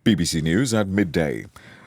BBC News at midday.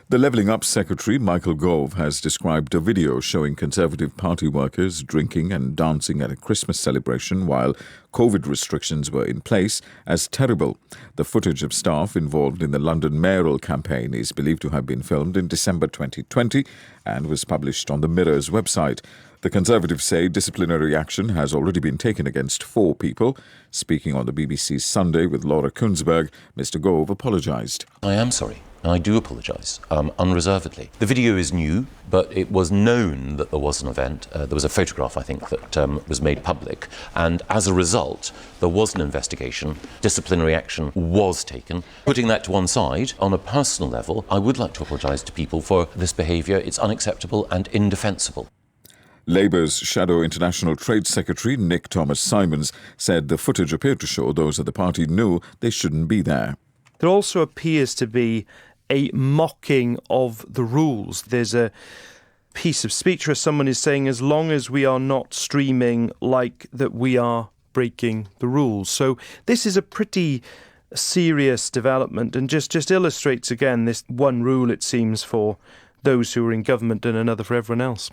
The Levelling Up Secretary, Michael Gove, has described a video showing Conservative Party workers drinking and dancing at a Christmas celebration while COVID restrictions were in place as terrible. The footage of staff involved in the London mayoral campaign is believed to have been filmed in December 2020 and was published on the Mirror's website. The Conservatives say disciplinary action has already been taken against 4 people. Speaking on the BBC's Sunday with Laura Kunsberg, Mr. Gove apologised. I am sorry. I do apologise, unreservedly. The video is new, but it was known that there was an event. There was a photograph, I think, that was made public. And as a result, there was an investigation. Disciplinary action was taken. Putting that to one side, on a personal level, I would like to apologise to people for this behaviour. It's unacceptable and indefensible. Labour's Shadow International Trade Secretary Nick Thomas-Simons said the footage appeared to show those at the party knew they shouldn't be there. There also appears to be a mocking of the rules. There's a piece of speech where someone is saying, as long as we are not streaming like that, we are breaking the rules. So this is a pretty serious development and just illustrates again this one rule, it seems, for those who are in government and another for everyone else.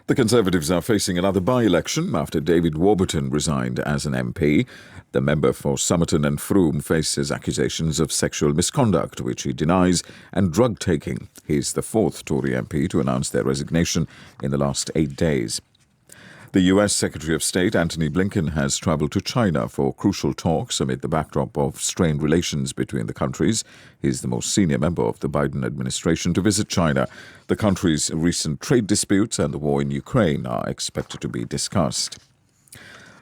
The Conservatives are facing another by-election after David Warburton resigned as an MP. The member for Somerton and Frome faces accusations of sexual misconduct, which he denies, and drug-taking. He's the 4th Tory MP to announce their resignation in the last 8 days. The US Secretary of State, Antony Blinken, has travelled to China for crucial talks amid the backdrop of strained relations between the countries. He's the most senior member of the Biden administration to visit China. The country's recent trade disputes and the war in Ukraine are expected to be discussed.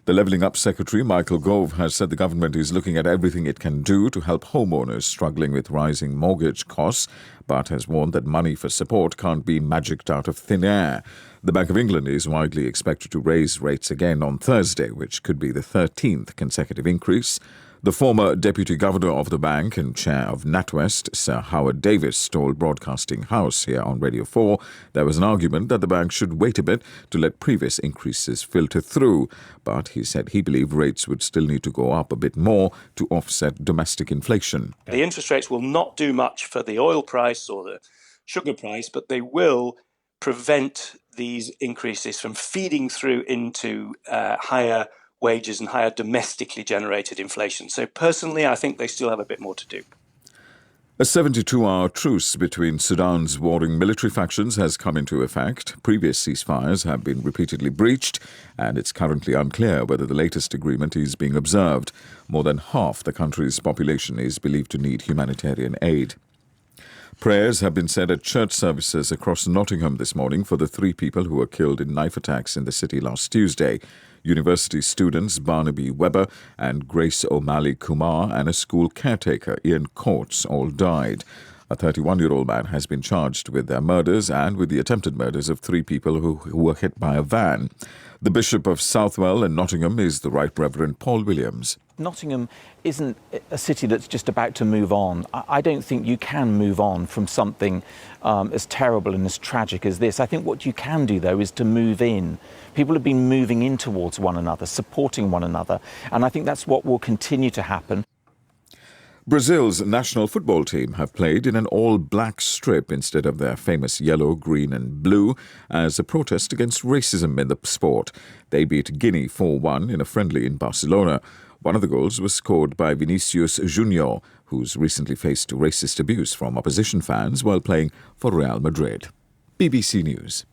The Levelling Up Secretary, Michael Gove, has said the government is looking at everything it can do to help homeowners struggling with rising mortgage costs, but has warned that money for support can't be magicked out of thin air. The Bank of England is widely expected to raise rates again on Thursday, which could be the 13th consecutive increase. The former Deputy Governor of the bank and Chair of NatWest, Sir Howard Davis, told Broadcasting House here on Radio 4 there was an argument that the bank should wait a bit to let previous increases filter through, but he said he believed rates would still need to go up a bit more to offset domestic inflation. The interest rates will not do much for the oil price or the sugar price, but they will prevent these increases from feeding through into higher wages and higher domestically generated inflation. So personally, I think they still have a bit more to do. A 72-hour truce between Sudan's warring military factions has come into effect. Previous ceasefires have been repeatedly breached, and it's currently unclear whether the latest agreement is being observed. More than half the country's population is believed to need humanitarian aid. Prayers have been said at church services across Nottingham this morning for the 3 people who were killed in knife attacks in the city last Tuesday. University students Barnaby Webber and Grace O'Malley Kumar and a school caretaker, Ian Coates, all died. A 31-year-old man has been charged with their murders and with the attempted murders of 3 people who were hit by a van. The Bishop of Southwell and Nottingham is the Right Reverend Paul Williams. Nottingham isn't a city that's just about to move on. I don't think you can move on from something as terrible and as tragic as this. I think what you can do, though, is to move in. People have been moving in towards one another, supporting one another, and I think that's what will continue to happen. Brazil's national football team have played in an all-black strip instead of their famous yellow, green and blue as a protest against racism in the sport. They beat Guinea 4-1 in a friendly in Barcelona. One of the goals was scored by Vinicius Junior, who's recently faced racist abuse from opposition fans while playing for Real Madrid. BBC News.